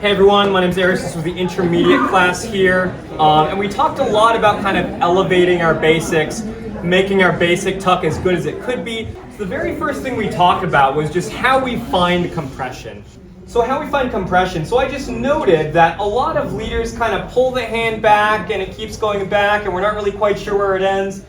Hey everyone, my name's Aris. This was the intermediate class here, and we talked a lot about kind of elevating our basics, making our basic tuck as good as it could be. So the very first thing we talked about was just how we find compression. So I just noted that a lot of leaders kind of pull the hand back and it keeps going back and we're not really quite sure where it ends.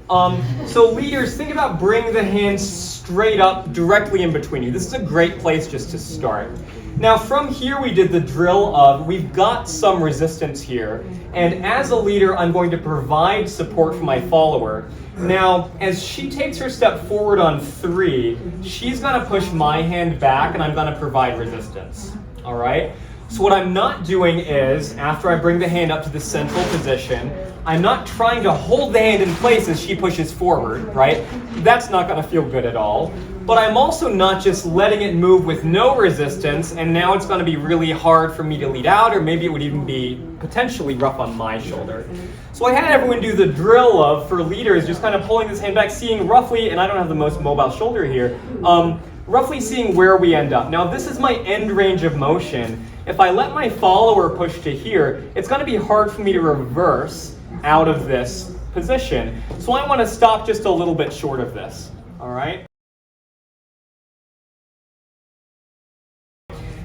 So leaders, think about bringing the hand straight up directly in between you. This is a great place just to start. Now from here we did the drill of, we've got some resistance here, and as a leader I'm going to provide support for my follower. Now as she takes her step forward on 3, she's going to push my hand back and I'm going to provide resistance. Alright? So what I'm not doing is, after I bring the hand up to the central position, I'm not trying to hold the hand in place as she pushes forward, right? That's not going to feel good at all. But I'm also not just letting it move with no resistance, and now it's going to be really hard for me to lead out, or maybe it would even be potentially rough on my shoulder. So I had everyone do the drill of, for leaders, just kind of pulling this hand back, seeing roughly, and I don't have the most mobile shoulder here, roughly seeing where we end up. Now this is my end range of motion. If I let my follower push to here, it's going to be hard for me to reverse out of this position. So I want to stop just a little bit short of this. All right?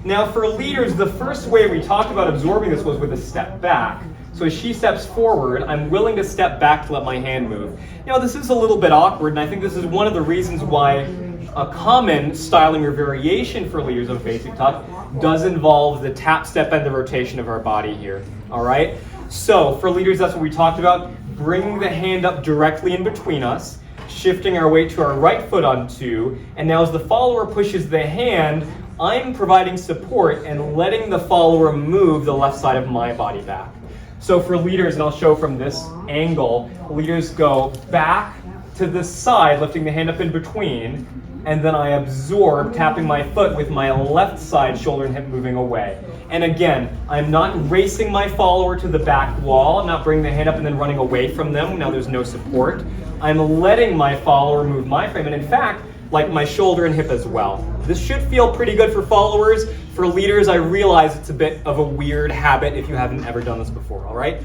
Now for leaders, the first way we talked about absorbing this was with a step back. So as she steps forward, I'm willing to step back to let my hand move. Now this is a little bit awkward, and I think this is one of the reasons why a common styling or variation for leaders of basic tuck does involve the tap step and the rotation of our body here. All right? So for leaders, that's what we talked about. Bringing the hand up directly in between us, shifting our weight to our right foot on 2, and now as the follower pushes the hand, I'm providing support and letting the follower move the left side of my body back. So for leaders, and I'll show from this angle, leaders go back to the side, lifting the hand up in between, and then I absorb, tapping my foot with my left side shoulder and hip moving away. And again, I'm not racing my follower to the back wall. I'm not bringing the hand up and then running away from them. Now there's no support. I'm letting my follower move my frame, and in fact, like my shoulder and hip as well. This should feel pretty good for followers. For leaders, I realize it's a bit of a weird habit if you haven't ever done this before, all right?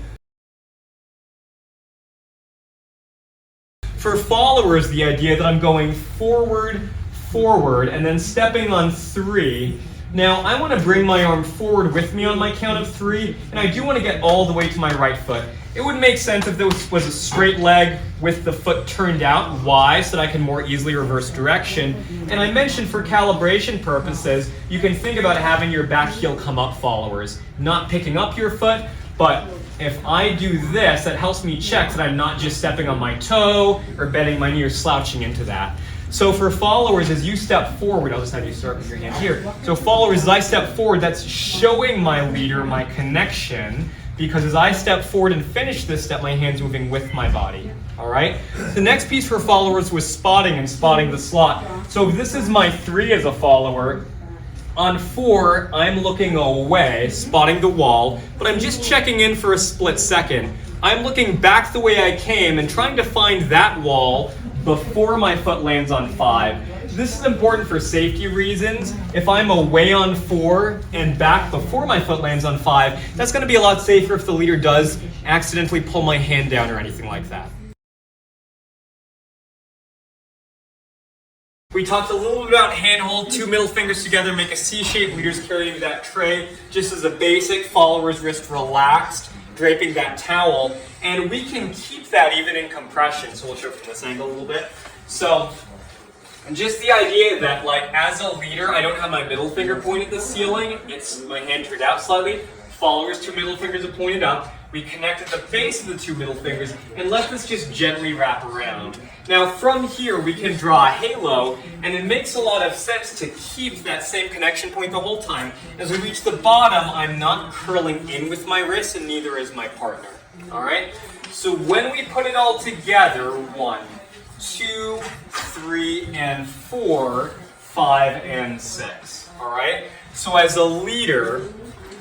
For followers, the idea that I'm going forward, and then stepping on 3. Now, I want to bring my arm forward with me on my count of 3, and I do want to get all the way to my right foot. It would make sense if this was a straight leg with the foot turned out. Why? So that I can more easily reverse direction. And I mentioned for calibration purposes, you can think about having your back heel come up, followers. Not picking up your foot, but if I do this, that helps me check that I'm not just stepping on my toe or bending my knee or slouching into that. So for followers, as you step forward, I'll just have you start with your hand here. So followers, as I step forward, that's showing my leader my connection, because as I step forward and finish this step, my hand's moving with my body. All right? The next piece for followers was spotting and spotting the slot. So if this is my 3 as a follower, on 4, I'm looking away, spotting the wall, but I'm just checking in for a split second. I'm looking back the way I came and trying to find that wall before my foot lands on 5. This is important for safety reasons. If I'm away on 4 and back before my foot lands on 5, that's going to be a lot safer if the leader does accidentally pull my hand down or anything like that. We talked a little bit about handhold, 2 middle fingers together, make a C shape, leaders carrying that tray, just as a basic, follower's wrist relaxed, draping that towel, and we can keep that even in compression. So we'll show it from this angle a little bit. So just the idea that, like, as a leader, I don't have my middle finger pointed at the ceiling, it's my hand turned out slightly, followers 2 middle fingers are pointed up, we connect at the base of the 2 middle fingers and let this just gently wrap around. Now from here we can draw a halo, and it makes a lot of sense to keep that same connection point the whole time. As we reach the bottom, I'm not curling in with my wrist, and neither is my partner. Alright? So when we put it all together, 1, 2, 3, and 4, 5, and 6. Alright? So as a leader,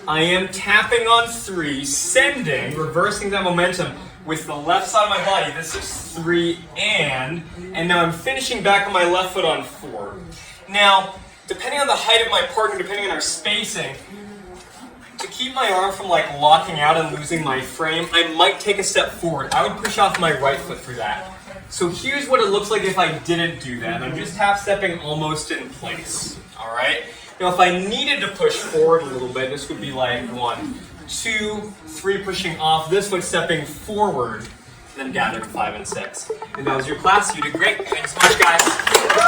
I am tapping on 3, sending, reversing that momentum with the left side of my body. This is 3 and now I'm finishing back on my left foot on 4. Now, depending on the height of my partner, depending on our spacing, to keep my arm from like locking out and losing my frame, I might take a step forward. I would push off my right foot for that. So here's what it looks like if I didn't do that. I'm just half stepping almost in place, all right? Now if I needed to push forward a little bit, this would be like 1, 2, 3 pushing off, this foot stepping forward, and then gathering 5 and 6. And that was your class. You did great. Thanks so much, guys.